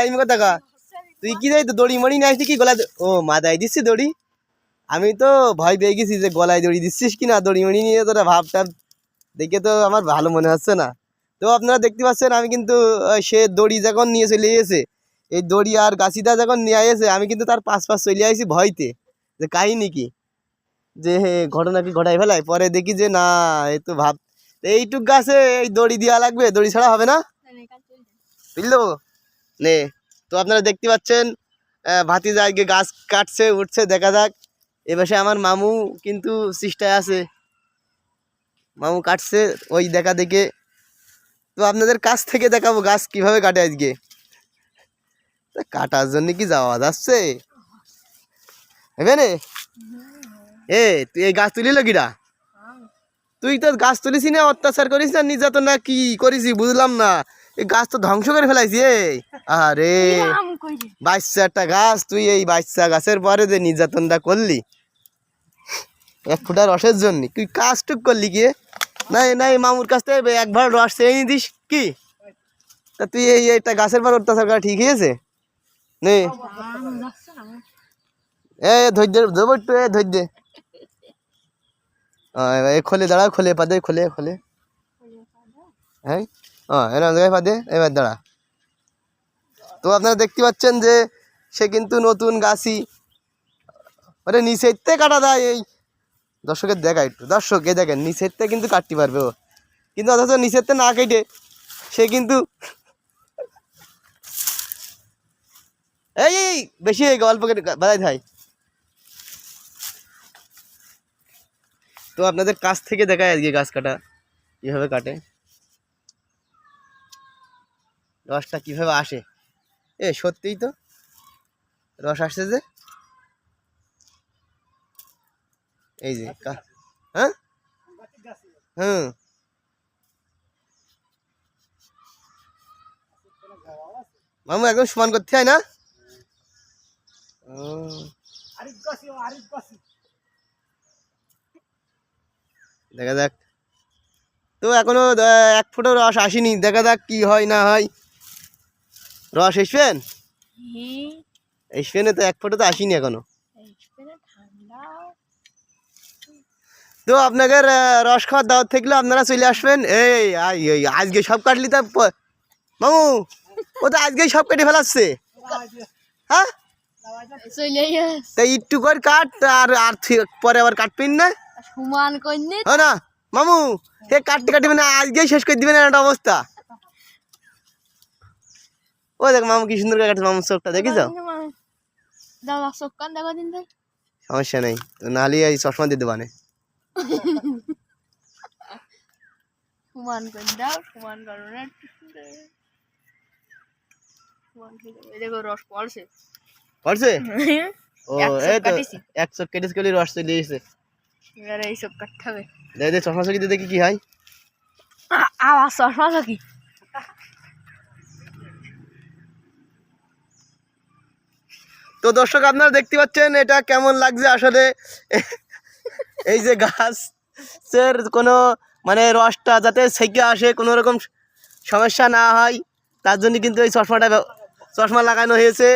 আমি কথা কা তুই কি যাই তো দড়ি মড়ি নিয়ে আসলি কি গলায় ও মাথায় দিচ্ছি দড়ি আমি তো ভয় পেয়ে গেছি যে গলায় দড়ি দিচ্ছিস কি না দড়ি মড়ি নিয়ে তোরা ভাবটা দেখে তো আমার ভালো মনে হচ্ছে না। তো আপনারা দেখতে পাচ্ছেন আমি কিন্তু সে দড়ি যখন নিয়ে চলে এসে এই দড়ি আর গাছিটা যখন নিয়ে এসে আমি কিন্তু তার পাশ চলে আসি ভয়তে যে কাহিনি কি যে ঘটনা কি ঘটাই ফেলায় পরে দেখি যে না এই তো ভাব এইটুক গাছে এই দড়ি দেওয়া লাগবে দড়ি ছাড়া হবে না বুঝলো নে। তো আপনারা দেখতে পাচ্ছেন ভাতিজা আজকে গাছ কাটছে উঠছে দেখা যাক এবারে আমার মামু কিন্তু চেষ্টায় আছে মামু কাটছে ওই দেখা দেখে। তো আপনাদের কাছ থেকে দেখাবো গাছ কিভাবে কাটে আজকে কাটার জন্য কি যাওয়া যাচ্ছে রে এ তুই এই গাছ তুলিল কিরা তুই তো গাছ তুলিস না অত্যাচার করিস না নির্যাতন না কি করিস বুঝলাম না এই গাছ তো ধ্বংস করে ফেলাইছি আরে বাচ্চা একটা গাছ তুই এই বাচ্চা গাছের পরে যে নির্যাতনটা করলি এক ফুটা রসের জন্য তুই কাজটুক করলি গিয়ে নাই নাই মামুর কাছ থেকে একবার রস চেয়ে দিস কি তা তুই এই একটা গাছের পর অত্যাচার করা ঠিক হয়েছে নে ধৈর্য দেবো একটু ধৈর্য খোলে দাঁড়া খোলে পাদে খোলে খোলে হ্যাঁ এরকম জায়গায় পাদে এবার দাঁড়া। তো আপনারা দেখতে পাচ্ছেন যে সে কিন্তু নতুন গাছই ওরে নিচেতে কাটা দেয় এই দর্শকের দেখা একটু দর্শক এ দেখেন নিচেতে কিন্তু কাটতে পারবে ও কিন্তু অথচ নিচেতে না কেটে সে কিন্তু এই বেশি অল্প কেটে বাড়াই থাই। তো আপনাদের কাছ থেকে দেখায় আজকে গাছ কাটা কিভাবে কাটে রসটা কিভাবে আসে সত্যিই তো রস আসছে যে এই যে হ্যাঁ হুম মামু একদম সমান করতে হয় না দেখা যাক। তো এখনো এক ফুটো রস আসেনি দেখা যাক কি হয় না হয় রস এসবেন এসবেন তো এক ফুটো তো আসেনি এখনো। তো আপনাদের রস খাওয়ার দাওয়াত থাকলে আপনারা চলে আসবেন এই আজকে সব কাটলি তা মামু ও তো আজকেই সব কেটে ফেলাচ্ছে হ্যাঁ তা একটু করে কাট আর আর পরে আবার কাটবেন না সমান করলে না মামু হে কাটতে কাটবে না আজকেই শেষ করে দিবেন একটা অবস্থা। ও দেখ মামু কি সুন্দর করে কাটছে মামুর চোখটা দেখি যাও সমস্যা নেই নাহলে এই চশমা দিয়ে দেবানে সমান করে দাও সমান করো না দেখো রস পড়ছে পড়ছে ও এই তো এক চোখ কেটেছে গেলে রস চলে এসেছে এবার এই সব কাটতে হবে দে চশমা চোখে দেখি কি হয় আওয়াজ চশমা চোখি। তো দর্শক আপনারা দেখতে পাচ্ছেন এটা কেমন লাগছে আসলে এই যে গাছের কোনো মানে রসটা যাতে ছেঁকে আসে কোনো রকম সমস্যা না হয় তার জন্য কিন্তু এই চশমা লাগানো হয়েছে।